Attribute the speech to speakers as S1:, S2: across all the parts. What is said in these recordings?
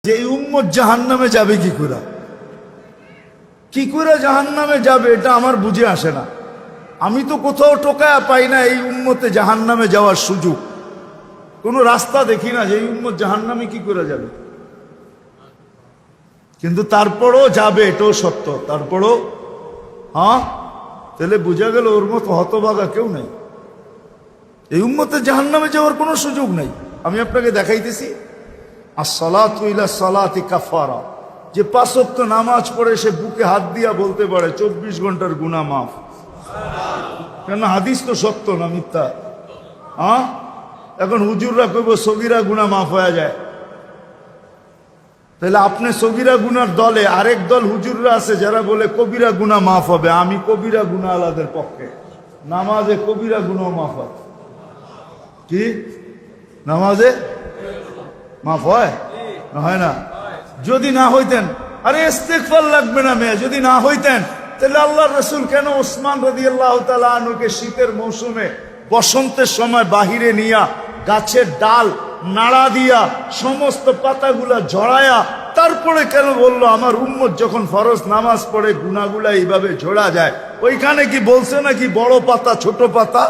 S1: যে এই উম্মত জাহান্নামে যাবে কি করে জাহান্নামে যাবে এটা আমার বুঝে আসে না। আমি তো কোথাও টোকায়া পাই না এই উম্মতে জাহান্নামে যাওয়ার সুযোগ, কোনো রাস্তা দেখি না যে এই উম্মত জাহান্নামে কি করে যাবে। কিন্তু তারপরও যাবে, এটাও সত্য। তারপরও তাহলে বোঝা গেল ওর মতো হতভাগা কেউ নেই, এই উম্মতে জাহান্নামে যাওয়ার কোনো সুযোগ নেই। আমি আপনাকে দেখাইতেছি, আসসালাতু ইলা সালাতি কাফারা, যে 5 ওয়াক্ত নামাজ পড়ে সে বুকে হাত দিয়া বলতে পারে 24 ঘন্টার গুনাহ মাফ। কেন? হাদিস তো সত্য না মিথ্যা? এখন হুজুররা কইব সগীরা গুনাহ মাফ হয়ে যায়, তাহলে আপনি সগীরা গুনার দলে, আরেক দল হুজুররা আছে যারা বলে কবিরা গুনাহ মাফ হবে। আমি কবিরা গুনাহ আলাদের পক্ষে, নামাজে কবিরা গুনাহ মাফ হয়। কি নামাজে মাফ হয়? হয় না? যদি না হইতেন, আরে ইস্তেগফার লাগবে না মেয়ে, যদি না হইতেন তাহলে আল্লাহর রাসূল কেন ওসমান রাদিয়াল্লাহু তাআলা আনহুকে শীতের মৌসুমে বসন্তের সময় বাহিরে নিয়া গাছের ডাল নাড়া দিয়া সমস্ত পাতাগুলা ঝরায়া তারপরে কেন বললো আমার উম্মত যখন ফরজ নামাজ পড়ে গুনাহগুলা এইভাবে ঝরা যায়? ওইখানে কি বলছে নাকি বড় পাতা ছোট পাতা?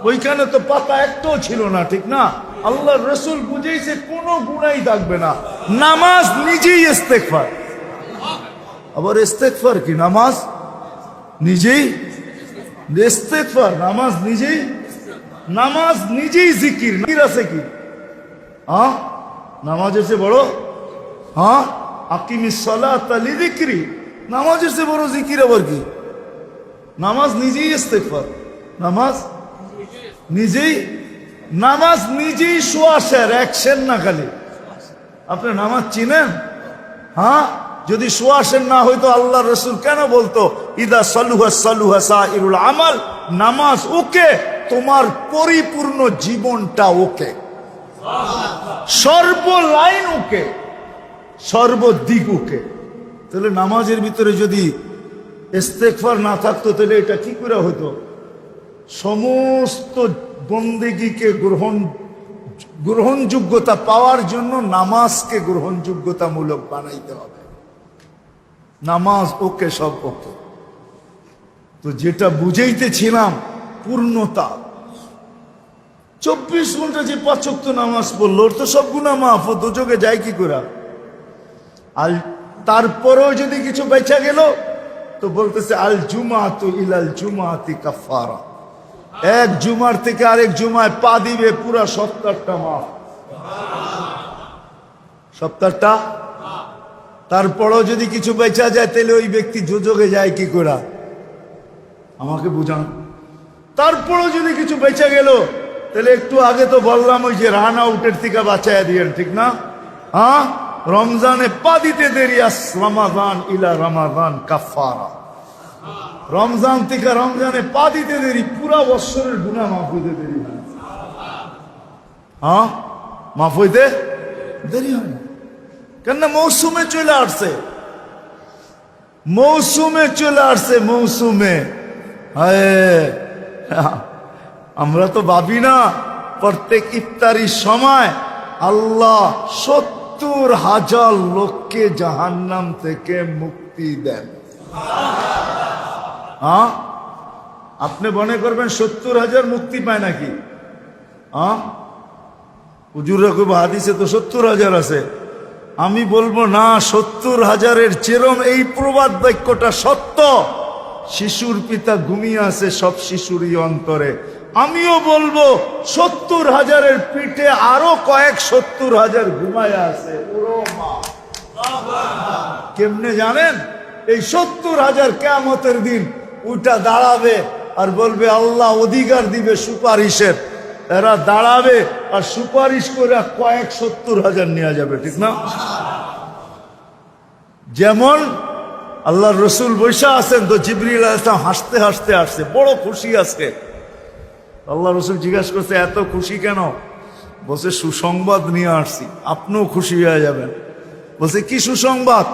S1: ওইখানে তো পাতা একটাও ছিল না, ঠিক না? আল্লাহর রাসূল বুঝাইছে কোনো গুনাহই থাকবে না, নামাজ নিজেই ইস্তেগফার। আবার ইস্তেগফার কি? নামাজ নিজেই ইস্তেগফার, নামাজ নিজেই জিকির। জিকির আছে কি? নামাজের চেয়ে বড়? আকিমিস সালাতা লিযিকরি, নামাজের চেয়ে বড় জিকির আবার কি? নামাজ নিজেই ইস্তেগফার, নামাজ নিজেই সোয়াশের অ্যাকশন না খালি। আপনি নামাজ চিনেন? যদি সোয়াশের না হইতো আল্লাহ রাসূল কেন বলতো ইদা সালুহা সালুহা সাইরুল আমাল? নামাজ ওকে, তোমার পরিপূর্ণ জীবনটা ওকে, সর্বলাইন ওকে, সর্বদিক ওকে। তাহলে নামাজের ভিতরে যদি ইস্তেগফার না থাকতো তাহলে এটা কি করে হতো? সমস্ত বন্দেগীকে গ্রহণযোগ্যতা পাওয়ার জন্য নামাজকে গ্রহণযোগ্যতামূলক বানাইতে হবে। নামাজ ওকে, সব ওকে। তো যেটা বুঝাইতেছিলাম পূর্ণতা, 24 ঘন্টা যে 5 ওয়াক্ত নামাজ পড়লো ওর তো সব গুনাহ মাফ, ও দোজখে যায় কি করে? আর তারপরেও যদি কিছু বেঁচে গেল তো বলতেছে আল জুমাতু ইলাল জুমাতি কাফারা, এক জুমার থেকে আরেক জুমায় পা দিবে পুরা সপ্তাহটা মাফ, সপ্তাহটা। তারপরেও যদি কিছু বেঁচা যায় তাহলে ওই ব্যক্তি দোজখে যায় কি করে? আমাকে বুঝান। তারপরেও যদি কিছু বেঁচে গেল তাহলে একটু আগে তো বললাম ওই যে রান আউটের থেকে বাঁচাইয়া দিয়েন, ঠিক না? রমজানে পা দিতে দেরি, রমাদান ইলা রমাদান কাফারা, রমজান থেকে রমজানে পা দিতে দেরি, পুরা বৎসরের গুনাহ মাফ হইতে দেরি হয়। মাফ হইতে দেরি হয় না। কেন? মৌসুমে চলে আসছে, মৌসুমে। আমরা তো ভাবি না প্রত্যেক ইফতারির সময় আল্লাহ 70,000 লোককে জাহান্নাম থেকে মুক্তি দেন। আপনি মনে করবেন 70,000 মুক্তি পায় নাকি? হুজুররা কইব হাদিসে তো 70,000 আছে। আমি বলবো না, 70,000-এর চেরম এই প্রবাদ বাক্যটা সত্য। শিশুর পিতা ঘুমিয়ে আছে সব শিশুরই অন্তরে। আমিও বলবো 70,000-এর পিঠে আরো কয়েক 70,000 ঘুমায় আছে। কেমনে জানেন? এই 70,000 কিয়ামতের দিন উঠা দাঁড়াবে আর বলবে আল্লাহ অধিকার দিবে সুপারিশের। এরা দাঁড়াবে আর সুপারিশ করে কয়েক 70,000 নিয়ে যাবে, ঠিক না? যেমন আল্লাহর রাসূল বৈশা আছেন, তো জিবরিল আলাইহিস সালাম হাসতে হাসতে আসছে, বড় খুশি আজকে। আল্লাহ রাসূল জিজ্ঞাসা করছে এত খুশি কেন? বলছে সুসংবাদ নিয়ে আসছি, আপনিও খুশি হয়ে যাবেন। বলছে কি সুসংবাদ?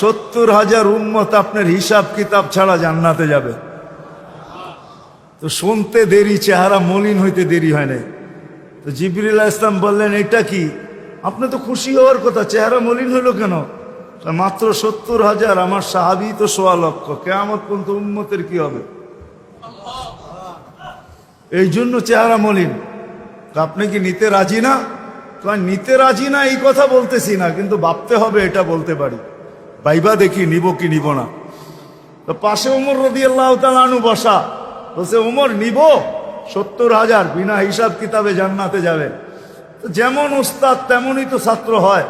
S1: 70,000 উম্মত আপনার হিসাব কিতাব ছাড়া জান্নাতে যাবে। তো শুনতে দেরি, চেহারা মলিন হইতে দেরি হয় নাই। তো জিবরিল আলাইহিস সালাম বললেন এটা কি? আপনি তো খুশি হওয়ার কথা, চেহারা মলিন হলো কেন? মাত্র 70,000, আমার সাহাবী তো 1.25 লক্ষ। কিয়ামত পর্যন্ত উম্মতের কি হবে? এই জন্য চেহারা মলিন। আপনি কি নিতে রাজি না? নিতে রাজি না এই কথা বলতেছি না, কিন্তু ভাবতে হবে এটা বলতে পারি। ভাইবা দেখি নিব কি নিব না। তো পাশে ওমর রাদিয়াল্লাহু তাআলা আনহু বসা, বলছে ওমর নিব 70,000, বিনা হিসাব কিতাবে জান্নাতে যাবে। যেমন উস্তাদ তেমনই তো ছাত্র হয়,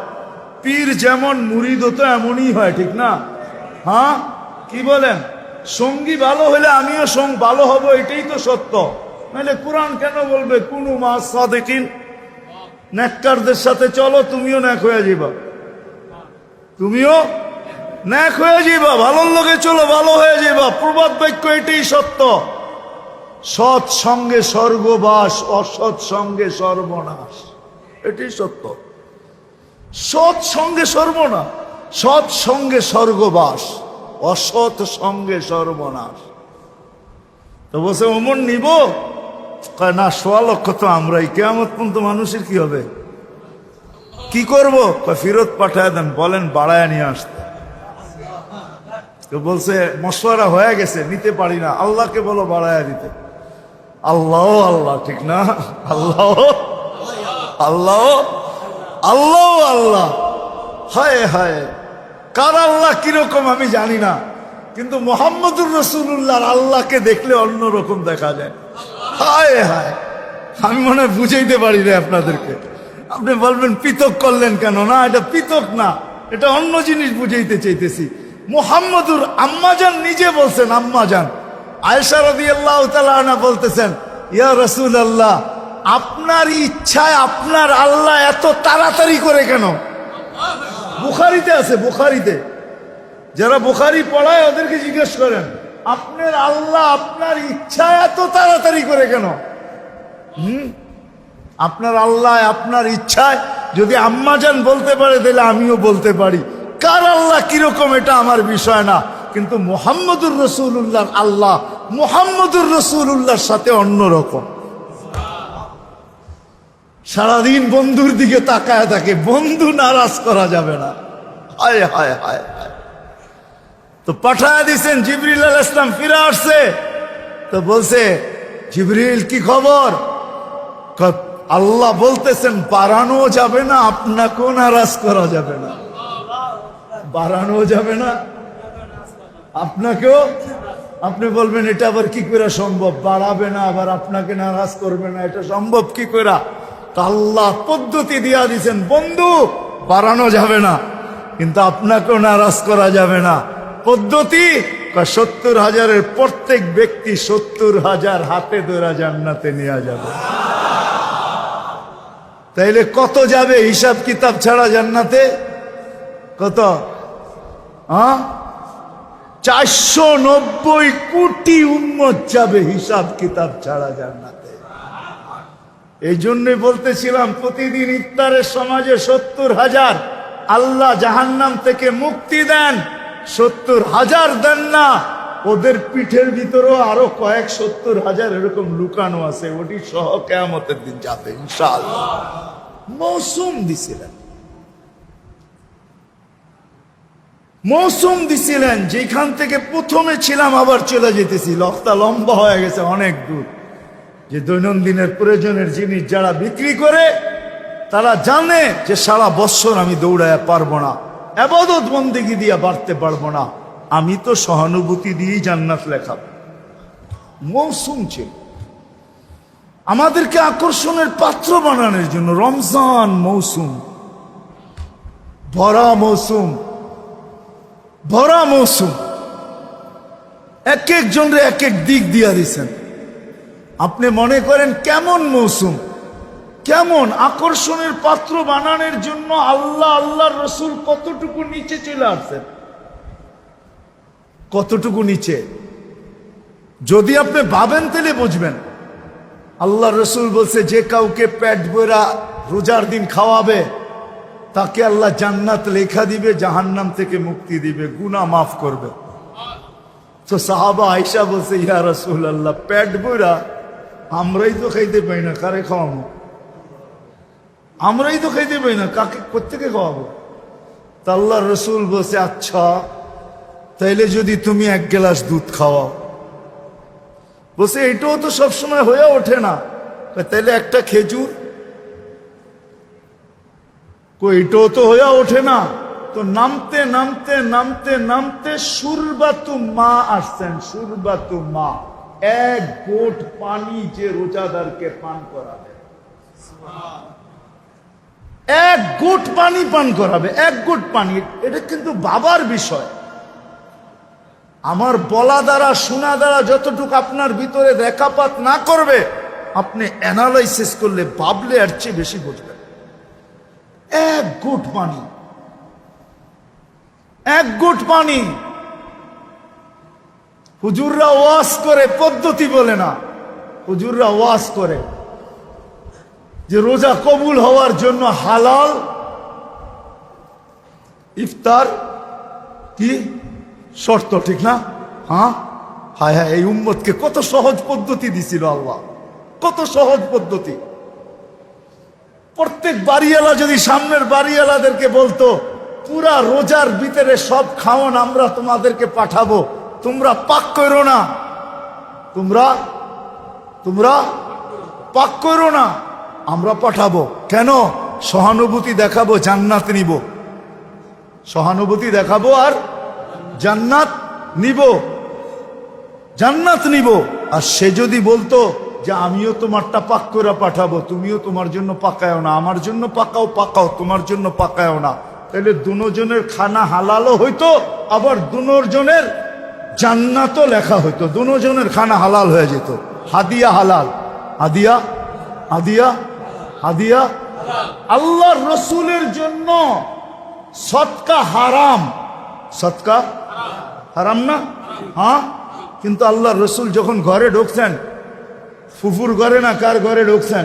S1: পীর যেমন মুরিদও তো এমনই হয়, ঠিক না? হ্যাঁ, কি বলেন? সঙ্গী ভালো হলে আমিও ভালো হব, এটাই তো সত্য। নাহলে কোরআন কেন বলবে কুনু মা সাদিকিন? নেককারদের সাথে চলো, তুমিও নেক হয়ে যাবা, তুমিও নেক হয়ে যাবা। ভালোর লোকে চলো, ভালো হয়ে যাবা। প্রবাদ বাক্য এটাই সত্য। সৎ সঙ্গে স্বর্গবাস, অসৎ সঙ্গে সর্বনাশ, এটাই সত্য। সৎ সঙ্গে সর্বনাশ, সৎ সঙ্গে স্বর্গবাস, অসৎ সঙ্গে সর্বনাশ। তো বলছে ওমর নিব? কয় না, 1.25 লক্ষ তো আমরাই। কিয়ামত পর্যন্ত মানুষের কি হবে? কি করব? কয় ফেরত পাঠায় দেন, বলেন বাড়ায় নিয়ে আসতে। তো বলছে মশওয়ারা হয়ে গেছে, নিতে পারি না, আল্লাহকে বলো বাড়ায় দিতে। আল্লাহ আল্লাহ, ঠিক না? আল্লাহ আল্লাহ আল্লাহ আল্লাহ, হায় হায়। কার আল্লাহ কিরকম আমি জানি না, কিন্তু মুহাম্মদুর রাসূলুল্লাহর আল্লাহকে দেখলে অন্যরকম দেখা যায়। হায় হায়, আমি মনে হয় বুঝাইতে পারি না আপনাদেরকে। আপনি বলবেন পৃথক করলেন কেন? না, এটা পৃথক না, এটা অন্য জিনিস বুঝাইতে চাইতেছি। মুহাম্মদুর আম্মাজান নিজে বলছেন, আম্মাজান আয়েশা রাদিয়াল্লাহু তাআলা আনহা বলতেছেন, ইয়া রাসূলুল্লাহ, আপনার ইচ্ছায় আপনার আল্লাহ এত তাড়াতাড়ি করে কেন? বুখারীতে আছে, বুখারীতে। যারা বুখারী পড়ায় ওদেরকে জিজ্ঞেস করেন, আপনার আল্লাহ আপনার ইচ্ছায় এত তাড়াতাড়ি করে কেন? আপনার আল্লাহ আপনার ইচ্ছায় যদি আম্মাজান বলতে পারে, তাহলে আমিও বলতে পারি। কার আল্লাহ কিরকম এটা আমার বিষয় না, কিন্তু মুহাম্মদুর রাসূলুল্লাহর আল্লাহ মুহাম্মদুর রাসূলুল্লাহর সাথে অন্যরকম। সারাদিন বন্ধুর দিকে তাকায় থাকে, বন্ধু নারাজ করা যাবে না। হায় হায় হায় হায়। তো পাঠায় দিছেন, জিবরিল আলাইহিস সালাম ফিরে আসছে। তো বলছে, জিবরিল কি খবর? আল্লাহ বলতেছেন বাড়ানো যাবে না, আপনাকেও নারাজ করা যাবে না। বাড়ানো যাবে না, আপনাকেও। আপনি বলবেন এটা আবার কি করে সম্ভব? বাড়াবে না আবার আপনাকে নারাজ করবে না, এটা সম্ভব কি করে? আল্লাহ পদ্ধতি দিয়া দিছেন, বন্ধু বাড়ানো যাবে না, কিন্তু আপনাকেও নারাজ করা যাবে না। পদ্ধতি 70,000-এর প্রত্যেক ব্যক্তি 70,000 হাতে ধরা জান্নাতে নিয়ে যাবে। তাইলে কত যাবে হিসাব কিতাব ছাড়া জান্নাতে? কত? 490 কোটি উম্মত যাবে হিসাব কিতাব ছাড়া জান্নাতে। এই জন্যই বলতেছিলাম, প্রতিদিন ইফতারের সমাজে 70,000 আল্লাহ জাহান্নাম থেকে মুক্তি দেন। 70,000 দেন না, ওদের পিঠের ভিতরেও আরো কয়েক 70,000 এরকম লুকানো আছে, ওটি সহ কিয়ামতের দিন যাবে ইনশাআল্লাহ। মৌসুম দিছিলেন, মৌসুম দিছিলেন, যেখান থেকে প্রথমে ছিলাম আবার চলে যেতেছি। লফতা লম্বা হয়ে গেছে অনেক দূর। যে দৈনন্দিনের প্রয়োজনের জিনিস যারা বিক্রি করে, তারা জানে যে সারা বছর আমি দৌড়ায় পারবো না, ইবাদত বন্দেগী দিয়ে বাড়তে পারবো না, আমি তো সহানুভূতি দিয়েই জান্নাত লেখা। মৌসুম ছিল আমাদেরকে আকর্ষণের পাত্র বানানোর জন্য। রমজান মৌসুম, ভরা মৌসুম, ভরা মৌসুম। এক একজনরে এক এক দিক দিয়া দিছেন। আপনি মনে করেন কেমন মৌসুম, কেমন আকর্ষণের পাত্র বানানোর জন্য আল্লাহ আল্লাহর রসুল কতটুকু নিচে চলে আসছেন, কতটুকু নিচে। যদি আপনি ভাবেন তাহলে বুঝবেন। আল্লাহ রসুল বলছে, যে কাউকে পেট ভরা রোজার দিন খাওয়াবে, তাকে আল্লাহ জান্নাত লেখা দিবে, জাহান্নাম থেকে মুক্তি দিবে, গুনাহ মাফ করবে। তো সাহাবা আয়েশা বলছে, ইয়া রাসূলুল্লাহ, পেট ভরা আমরাই তো খাইতে পাই না, কারে খাওয়াবো? আমরাই তো খাইতে পাই না, কাকে কোত্থেকে খাওয়াবো? তা আল্লাহ রসুল বলছে, আচ্ছা তাইলে যদি তুমি 1 গ্লাস দুধ খাওয়াও। বলছে এটাও তো সবসময় হয়ে ওঠে না। তাইলে একটা খেজুর। এটাও তো হয়ে ওঠে না। তো নামতে নামতে নামতে নামতে সুরবাতু মা আসছেন। সুরবাতু মা, 1 গোট পানি যে রোজাদারকে পান করাবে, 1 গোট পানি পান করাবে, 1 গোট পানি। এটা কিন্তু বাবার বিষয়। আমার বলা দ্বারা শোনা দ্বারা যতটুকু আপনার ভিতরে রেখাপাত না করবে, আপনি অ্যানালাইসিস করলে ভাবলে এর চেয়ে বেশি বুঝবেন। 1 গোট পানি, 1 গোট পানি। হুজুররা ওয়াজ করে, পদ্ধতি বলে না, হুজুররা ওয়াজ করে যে রোজা কবুল হওয়ার জন্য হালাল ইফতার কি শর্ত, ঠিক না? হ্যাঁ, হায় হায়, এই উম্মতকে কত সহজ পদ্ধতি দিছিল আল্লাহ, কত সহজ পদ্ধতি। প্রত্যেক বাড়িওয়ালা যদি সামনের বাড়িওয়ালাদেরকে বলতো, পুরা রোজার ভিতরে সব খাওয়ান আমরা তোমাদেরকে পাঠাবো, তোমরা পাক করো না, তোমরা পাক করো না, আমরা পাঠাবো। কেন? সহানুভূতি দেখাবো, জান্নাত নিব। সহানুভূতি দেখাবো আর জান্নাত নিব, জান্নাত নিব। আর সে যদি বলতো যে আমিও তোমারটা পাক করে পাঠাবো, তুমিও তোমার জন্য পাকায়ও না, আমার জন্য পাকাও, পাকাও তোমার জন্য পাকায়ও না, তাহলে দুজনের খানা হালালও হইতো, আবার দুজনের জান্নাতও লেখা হইতো, দুজনের খানা হালাল হয়ে যেত। হাদিয়া হালাল, হাদিয়া হাদিয়া হাদিয়া। আল্লাহর রসুলের জন্য সদকা হারাম, সদকা হারাম না? হ্যাঁ, কিন্তু আল্লাহর রসুল যখন ঘরে ঢুকছেন, ফুফুর ঘরে না কার ঘরে ঢুকছেন,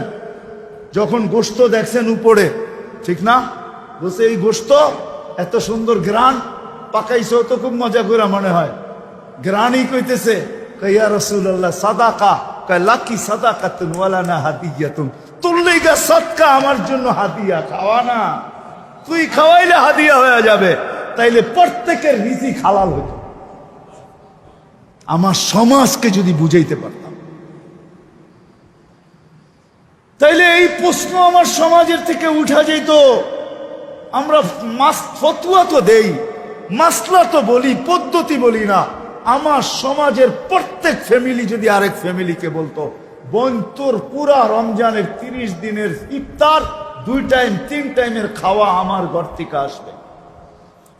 S1: যখন গোশত দেখছেন উপরে, ঠিক না? বলছে এই গোশত এত সুন্দর গ্রান, পাকাইছে তো খুব মজা করে মনে হয়, গ্রানই কইতেছে, ইয়া রাসূলুল্লাহ সাদাকা, কয় লাকি সাদাকাতুন ওয়ালানা হাদিয়াতুন, তোর লাইগা সদকা, আমার জন্য হাদিয়া, খাওয়া না, তুই খাওয়াইলে হাদিয়া হয়ে যাবে। তাইলে প্রত্যেকের রিজিক হালাল হইত। আমার সমাজকে যদি বুঝাইতে পারতাম, তাইলে এই প্রশ্ন আমার সমাজের থেকে উঠা যেত। আমরা ফতুয়া তো দেই, মাসলা তো বলি, পদ্ধতি বলি না। আমার সমাজের প্রত্যেক ফ্যামিলি যদি আরেক ফ্যামিলিকে বলতো, বোন তোর পুরা রমজানের 30 দিনের ইফতার 2 টাইম 3 টাইমের খাওয়া আমার ঘর থেকে আসবে,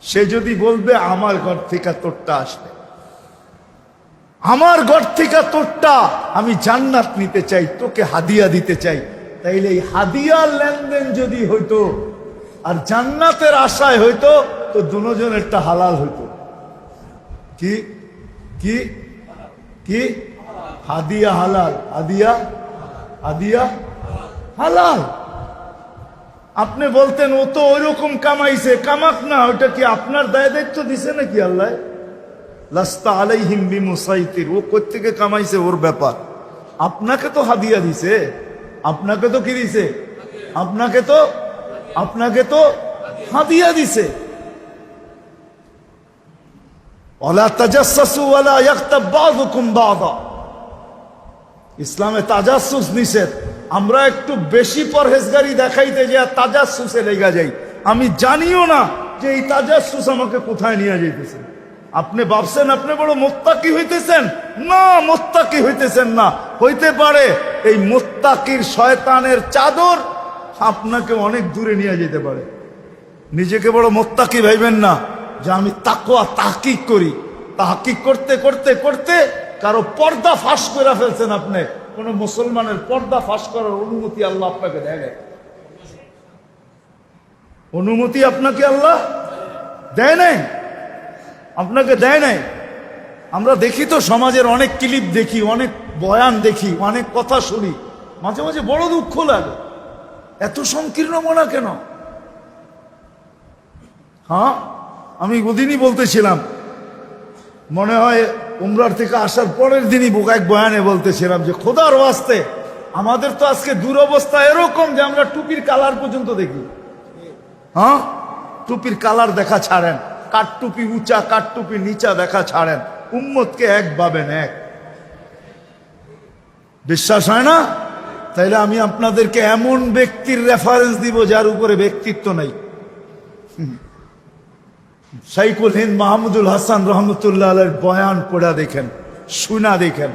S1: সে যদি বলবে আমার ঘর থেকে তোরটা আসবে, আমার ঘর থেকে তোরটা, আমি জান্নাত নিতে চাই, তোকে হাদিয়া দিতে চাই, তাইলে এই হাদিয়ার লেনদেন যদি হইতো আর জান্নাতের আশায় হইতো, তো দুজনেরটা হালাল হইতো। কি কি কি? হাদিয়া হালাল, হাদিয়া হাদিয়া হালাল। আপনি বলতেন ও তো ওইরকম কামাইছে, কামাক না, ওটা কি আপনার দায় দায়িত্ব দিছে নাকি আল্লাহ? লাস্তা আলাইহিম বিমুসাইতির, ও কোত্থেকে কামাইছে ওর ব্যাপার। আপনাকে তো হাদিয়া দিছে, আপনাকে তো কি দিছে? আপনাকে তো হাদিয়া দিছে। ওয়ালা তাজাসসু ওয়ালা ইয়াগতাব বাযুকুম বাযা, ইসলামে তাজাসসুস নিষেধ। আমরা একটু বেশি পরহেজগারি দেখাইতে যে তাজাসসুসে লেগে যাই, আমি জানিও না যে এই তাজাসসুস আমাকে কোথায় নিয়ে যাইতেছে। আপনি ভাবছেন আপনি বড় মুত্তাকি হইতেছেন, না, মুত্তাকি হইতেছেন না। হইতে পারে এই মুত্তাকির শয়তানের চাদর আপনাকে অনেক দূরে নিয়ে যেতে পারে। নিজেকে বড় মুত্তাকি ভাইবেন না যে আমি তাকওয়া তাহকিক করি। তাহকিক করতে করতে করতে কারো পর্দা ফাঁস করে ফেলছেন আপনি। কোন মুসলমানের পর্দা ফাঁস করার অনুমতি আল্লাহ আপনাকে দেয় নাই, অনুমতি আপনাকে আল্লাহ দেয় নাই, আপনাকে দেয় নাই। আমরা দেখি তো সমাজের অনেক ক্লিপ দেখি, অনেক বয়ান দেখি, অনেক কথা শুনি, মাঝে মাঝে বড় দুঃখ লাগে। এত সংকীর্ণ মনা কেন? হ্যাঁ, আমি ওদিনই বলতেছিলাম, মনে হয় উমরার থেকে আসার পরের দিনই এক বয়ানে বলতেছিলাম যে খোদার ওয়াস্তে আমাদের তো আজকে দুরবস্থা এরকম যে আমরা টুপির কালার পর্যন্ত দেখি। হ্যাঁ, টুপির কালার দেখা ছাড়েন, কাঠটুপি উঁচা কাঠটুপি নিচা দেখা ছাড়েন, উম্মতকে এক ভাবেন এক। বিশ্বাস হয় না? তাইলে আমি আপনাদেরকে এমন ব্যক্তির রেফারেন্স দিব যার উপরে ব্যক্তিত্ব নাই। শাইখুল হিন্দ মাহমুদুল হাসান রহমতুল্লাহ আলাইহির বয়ান পড়া দেখেন, শুনা দেখেন।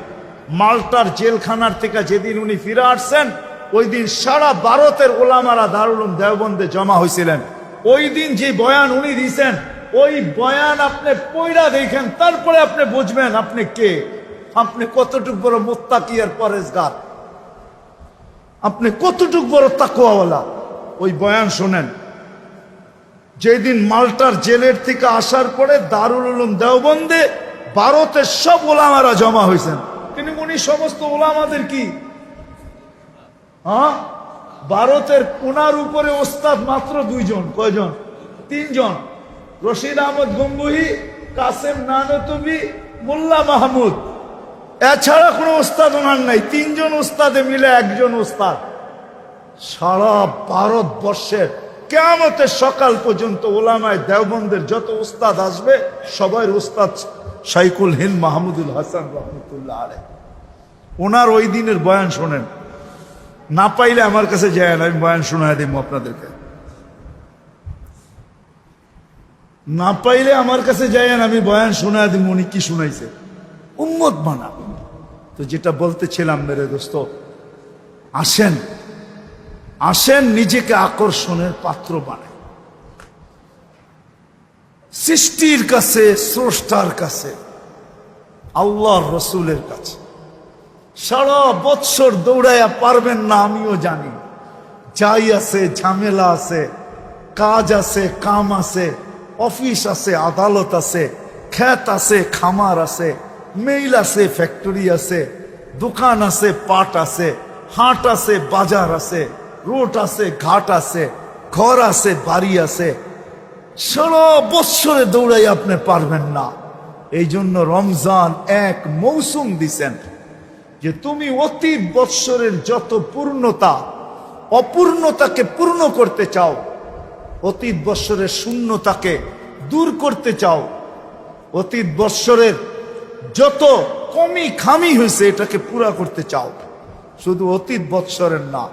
S1: মাল্টার জেলখানার থেকে যেদিন উনি ফিরে আসছেন, ওই দিন সারা ভারতের ওলামারা দারুল উলুম দেওবন্দে জমা হয়েছিলেন। ওই দিন যে বয়ান উনি দিয়েছেন, ওই বয়ান আপনি পড়া দেখেন, তারপরে আপনি বুঝবেন আপনি কে, আপনি কতটুক বড় মুত্তাকি আর পরেজগার, আপনি কতটুক বড় তাকওয়াওয়ালা। ওই বয়ান শোনেন। যেদিন মাল্টার জেলের থেকে আসার পরে দারুল উলুম দেওবন্দে ভারতের সব ওলামারা জমা হয়েছেন, কিন্তু উনি সমস্ত ওলামাদের কি, হ্যাঁ, ভারতের ওনার উপরে ওস্তাদ মাত্র দুইজন। কয়জন? তিনজন। রশিদ আহমদ গঙ্গুহি, কাসেম নানতবি, মোল্লা মাহমুদ। এছাড়া কোনো ওস্তাদ ওনার নাই। তিনজন ওস্তাদে মিলে একজন ওস্তাদ। সারা ভারতবর্ষের কিয়ামতের সকাল পর্যন্ত ওলামায়ে দেওবন্দের যত ওস্তাদ আসবে, সবাই ওস্তাদ শাইখুল হিন্দ মাহমুদুল হাসান রহমতুল্লাহ আলাইহি। ওনার ওই দিনের বয়ান শোনেন। না পাইলে আমার কাছে যায় না, আমি বয়ান শোনায় দিব আপনাদেরকে। না পাইলে আমার কাছে যায় না, আমি বয়ান শোনায় দিব উনি কি শুনাইছে। উম্মত বানা। তো যেটা বলতেছিলাম মেরে দোস্ত, আসেন আসেন নিজেকে আকর্ষণের পাত্র বানায় সৃষ্টির কাছে, স্রষ্টার কাছে, আল্লাহর রসুলের কাছে। সারা বৎসর দৌড়াইয়া পারবেন না, আমিও জানি। যাই আছে, ঝামেলা আছে, কাজ আছে, কাম আছে, অফিস আছে, আদালত আছে, ক্ষেত আছে, খামার আছে, মেইল আছে, ফ্যাক্টরি আছে, দোকান আছে, পাট আছে, হাট আছে, বাজার আছে, রোড আছে, ঘাট আছে, ঘর আছে, বাড়ি আছে। সারা বৎসরে দৌড়াই আপনি পারবেন না। এই জন্য রমজান এক মৌসুম দিছেন যে তুমি অতীত বৎসরের যত পূর্ণতা, অপূর্ণতাকে পূর্ণ করতে চাও, অতীত বৎসরের শূন্যতাকে দূর করতে চাও, অতীত বৎসরের যত কমি খামি হয়েছে এটাকে পুরা করতে চাও, শুধু অতীত বৎসরের না।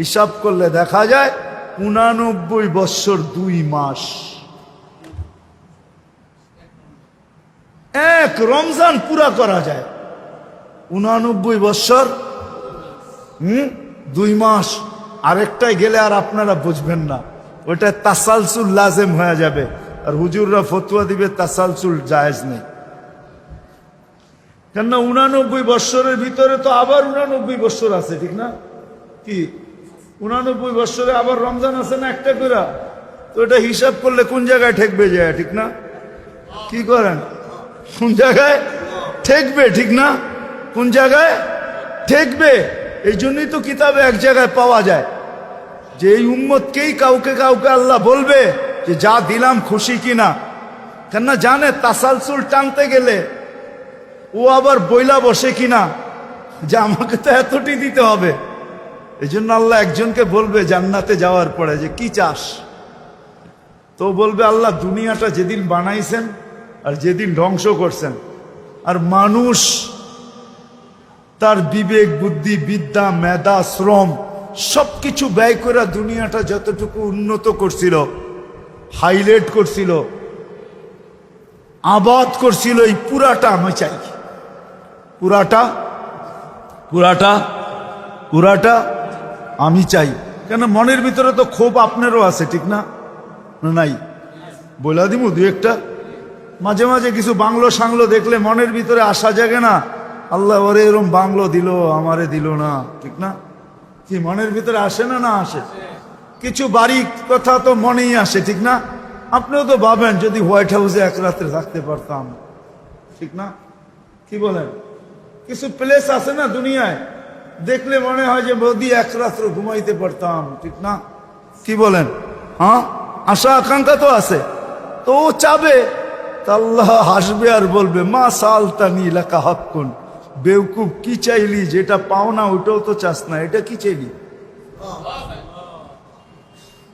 S1: হিসাব করলে দেখা যায় 89 বৎসর 2 মাস। এক রমজান পুরা করা যায় 89 বৎসর 2 মাস। আরেকটাই গেলে আর আপনারা বুঝবেন না, ওটা তাসালসুল লাজেম হয়ে যাবে। আর হুজুররা ফতোয়া দিবে তাসালসুল জায়েজ নেই। কেননা 89 বৎসরের ভিতরে তো আবার 89 বৎসর আছে, ঠিক না? কি 89 বৎসরে আবার রমজান আছে না একটা করে? তো এটা হিসাব করলে কোন জায়গায় ঠেকবে যায়, ঠিক না? কি করেন, কোন জায়গায় ঠেকবে, ঠিক না? কোন জায়গায় ঠেকবে? এই জন্যই তো কিতাবে এক জায়গায় পাওয়া যায় যে এই উম্মতকেই কাউকে কাউকে আল্লাহ বলবে যে যা দিলাম খুশি কিনা। কেননা জানে তাসালসুল টানতে গেলে ও আবার বইলা বসে কিনা যে আমাকে তো এতটি দিতে হবে। এই জন্য আল্লাহ একজনকে বলবে জান্নাতে যাওয়ার পরে যে কি চাস, তো বলবে আল্লাহ দুনিয়াটা যেদিন বানাইছেন আর যেদিন ধ্বংস করছেন, আর মানুষ তার বিবেক, বুদ্ধি, বিদ্যা, মেধা, শ্রম সবকিছু ব্যয় করে দুনিয়াটা যতটুকু উন্নত করছিল, হাইলাইট করছিল, আবাদ করছিল, এই পুরাটা আমি চাই। পুরাটা পুরাটা পুরাটা আমি চাই। কেন মনের ভিতরে তো ক্ষোভ আপনারও আছে, ঠিক না? নাই বলা দিব দু একটা। মাঝে মাঝে কিছু বাংলো সাংলো দেখলে মনের ভিতরে আশা জাগে না, আল্লাহ ওরে এরম বাংলো দিল, আমারে দিল না, ঠিক না? কি মনের ভিতরে আসে না? না আসে? কিছু বাড়ি কথা তো মনেই আসে, ঠিক না? আপনিও তো ভাবেন যদি হোয়াইট হাউসে এক রাত্রে থাকতে পারতাম, ঠিক না? কি বলেন? কিছু প্লেস আছে না দুনিয়ায়, দেখলে মনে হয় যে মোদি এক রাত্র ঘুমাইতে পারতাম, ঠিক না? কি বলেন? হ্যাঁ, আশা আকাঙ্ক্ষা তো আছে। তো ও চাবে, তা আল্লাহ হাসবে আর বলবে মা সালতানি লাকা হাক্কুন, বেউকুব, কি চাইলি? যেটা পাও না ওটাও তো চাস না, এটা কি চাইলি?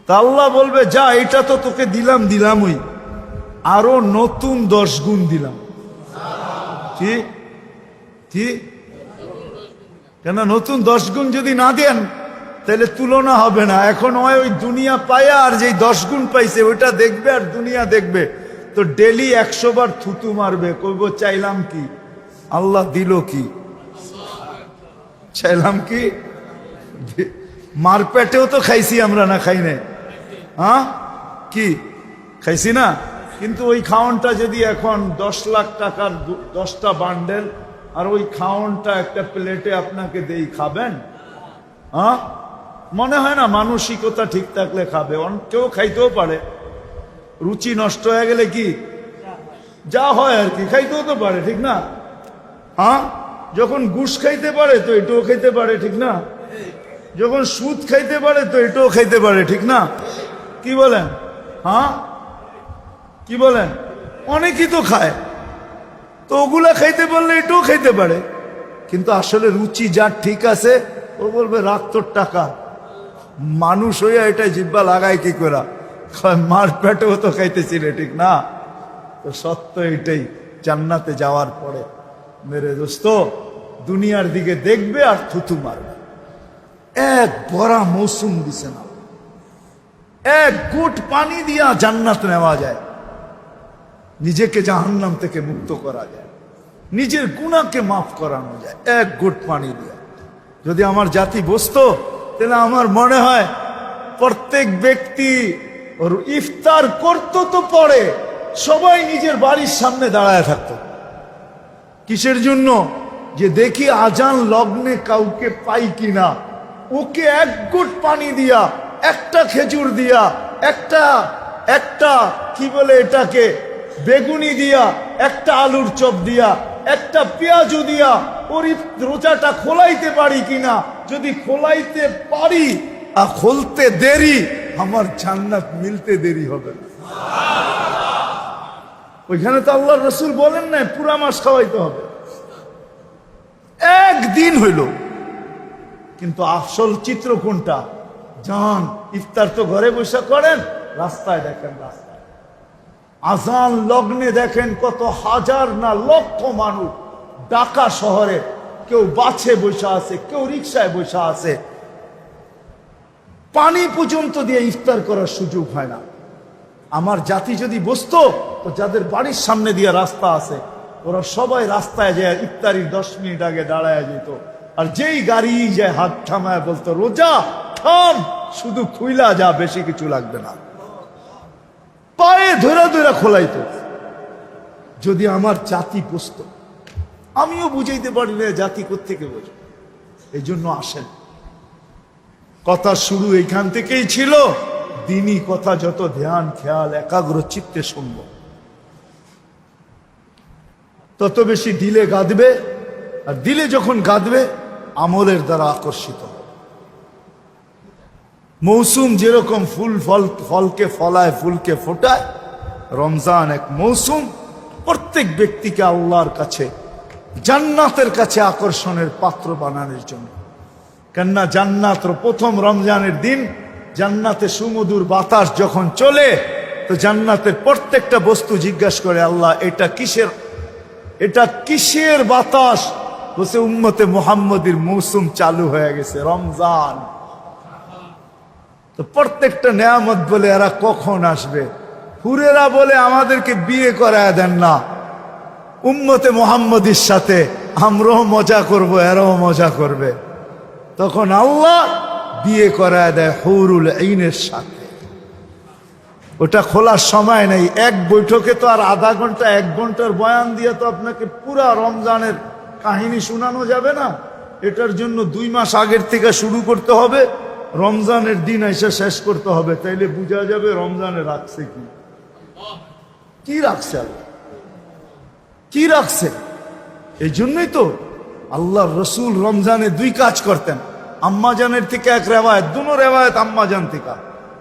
S1: তা আল্লাহ বলবে, যা, এটা তো তোকে দিলামই, আরো নতুন 10 গুণ দিলাম। কি কি? কেন নতুন 10 গুণ যদি না দেন তাহলে তুলনা হবে না। এখন ওই দুনিয়া পায় আর যেই 10 গুণ পাইছে ওইটা দেখবে আর দুনিয়া দেখবে, তো ডেলি 100 বার থুতু মারবে, কইব চাইলাম কি, আল্লাহ দিল কি? চাইলাম কি? মার পেটেও তো খাইছি আমরা, না খাই নাই? হ্যাঁ, কি খাইছি না? কিন্তু ওই খাওয়ানটা যদি এখন 10 লাখ টাকার 10টা বান্ডেল আর ওই খাওয়ানটা একটা প্লেটে আপনাকে দেই, খাবেন? হ্যাঁ, মনে হয় না। মানসিকতা ঠিক থাকলে খাবে। কেউ খাইতেও পারে, রুচি নষ্ট হয়ে গেলে কি যা হয় আর কি, খাইতেও তো পারে, ঠিক না? হ্যাঁ, যখন ঘুষ খাইতে পারে তো এটাও খাইতে পারে, ঠিক না? যখন সুদ খাইতে পারে তো এটাও খাইতে পারে, ঠিক না? কি বলেন? হ্যাঁ, কি বলেন? অনেকেই তো খায়, তো ওগুলা খাইতে পারলে এটাও খাইতে পারে। কিন্তু আসলে রুচি যার ঠিক আছে ও বলবে রাখ তোর টাকা। মানুষ হইয়া এটা জিব্বা লাগায় কি করে? মার পেটেও তো খাইতেছিলে, ঠিক না? তো সত্য এটাই, জান্নাতে যাওয়ার পরে মেরে দোস্ত দুনিয়ার দিকে দেখবে আর থুতু মারবে। এক বড়া মৌসুম দিছে না, এক গুট পানি দিয়া জান্নাত নেওয়া যায়, নিজেকে জাহান্নাম থেকে মুক্ত করা যায়, নিজের গুনাহকে মাফ করানো যায় এক গুট পানি দিয়া। যদি আমার জাতি বুঝতো তাহলে আমার মনে হয় প্রত্যেক ব্যক্তি ওর ইফতার করতো তো পরে সবাই নিজের বাড়ির সামনে দাঁড়ায় থাকতো। কিসের জন্য? যে দেখি আজান লগ্নে কাউকে পাই কিনা, ওকে এক গুট পানি দিয়া, একটা খেজুর দিয়া, একটা কি বলে এটাকে, বেগুনি দিয়া, একটা আলুর চপ দিয়া, একটা পেঁয়াজু দিয়া ওর রোজাটা খোলাইতে পারি কিনা। যদি খোলাইতে পারি আর খুলতে দেরি, আমার জান্নাত মিলতে দেরি হবে না। ওইখানে তো আল্লাহর রাসূল বলেন না পুরা মাস খাওয়াইতে হবে, একদিন হইল। কিন্তু আসল চিত্র কোনটা? জান ইফতার তো ঘরে বসে করেন, রাস্তায় দেখেন, রাস্তায় আজান লগ্নে দেখেন কত হাজার না লক্ষ মানুষ। ঢাকা শহরে কেউ বাসে বসে আছে, কেউ রিক্সায় বসে আছে, পানি পর্যন্ত দিয়ে ইফতার করার সুযোগ হয় না। আমার জাতি যদি বসতো তো যাদের বাড়ির সামনে দিয়ে রাস্তা আছে ওরা সবাই রাস্তায় যায় ইফতারির 10 মিনিট আগে দাঁড়ায় যেত, আর যেই গাড়ি যায় হাত থামায় বলতো রোজা থাম, শুধু খুইলা যা, বেশি কিছু লাগবে না, পায়ে ধরে ধরে খোলাইতো। যদি আমার জাতি বুঝতো, আমিও বুঝাইতে পারি না জাতি কোত্থেকে বোঝে। এই জন্য আসেন, কথা শুরু এইখান থেকেই ছিল। দিনই কথা যত ধ্যান খেয়াল একাগ্র চিত্তে শুনব, তত বেশি দিলে গাঁদবে, আর দিলে যখন গাঁদবে আমলের দ্বারা আকর্ষিত হবে। মৌসুম যেরকম ফলকে ফলায়, ফুলকে ফোটায়, রমজান এক মৌসুম প্রত্যেক ব্যক্তিকে আল্লাহর কাছে, জান্নাতের কাছে আকর্ষণের পাত্র বানানোর জন্য। কেননা জান্নাত প্রথম রমজানের দিন জান্নাতে সুমধুর বাতাস যখন চলে, তো জান্নাতের প্রত্যেকটা বস্তু জিজ্ঞাসা করে, আল্লাহ এটা কিসের বাতাস? বলছে উম্মতে মুহাম্মদীর মৌসুম চালু হয়ে গেছে, রমজান। তো প্রত্যেকটা নেয়ামত বলে এরা কখন আসবে? হুরেরা বলে আমাদেরকে বিয়ে করায় দেন না, উম্মতে মুহাম্মদীর সাথে আমরাও মজা করব, এরাও মজা করবে। তখন আল্লাহ বিয়ে করায় দেয় হুরুল আইনের সাথে। ওটা খোলার সময় নেই, এক বৈঠকে তো আর আধা ঘন্টা 1 ঘন্টার বয়ান দিয়ে তো আপনাকে পুরা রমজানের কাহিনী শোনানো যাবে না। এটার জন্য 2 মাস আগের থেকে শুরু করতে হবে, রমজানের দিন এসে শেষ করতে হবে, তাইলে বোঝা যাবে রমজানে রাখছে কি রাখছে আল্লাহ, কি রাখছে। এই জন্যই তো আল্লাহর রসুল রমজানে 2 কাজ করতেন। আম্মাজানের থেকে এক রেওয়ায়ত, দুনো রেওয়ায়ত আম্মাজান থেকে,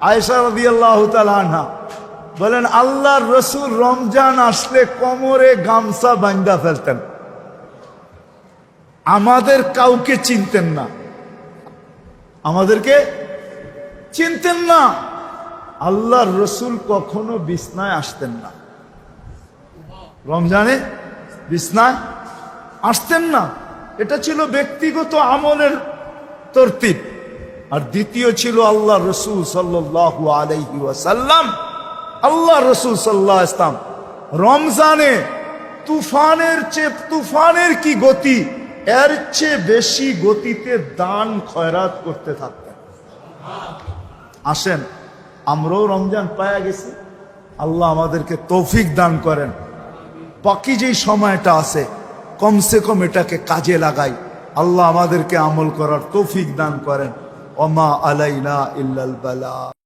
S1: আয়েশা রাদিয়াল্লাহু তাআলা আনহা বলেন আল্লাহর রসুল রমজান আসলে কোমরে গামছা বাঁধা ফেলতেন। আমাদের কাউকে চিনতেন না, আমাদেরকে চিনতেন না। আল্লাহর রসুল কখনো বিছনায় আসতেন না, রমজানে বিছনায় আসতেন না। এটা ছিল ব্যক্তিগত আমলের তরতিব। আর দ্বিতীয় ছিল আল্লাহ রসুল সাল্লাল্লাহু আলাইহি ওয়াসাল্লাম, আল্লাহ রসুল সাল্লাল্লাহু আলাইহি ওয়াসাল্লাম রমজানে তুফানের কি গতি, এর চেয়ে বেশি গতিতে দান খয়রাত করতে থাকতেন। আসেন, আমরাও রমজান পায়া গেছি, আল্লাহ আমাদেরকে তৌফিক দান করেন। বাকি যেই সময়টা আছে কমসে কম এটাকে কাজে লাগাই, আল্লাহ আমাদেরকে আমল করার তৌফিক দান করেন। ওমা আলাইনা ইল্লাল বালা।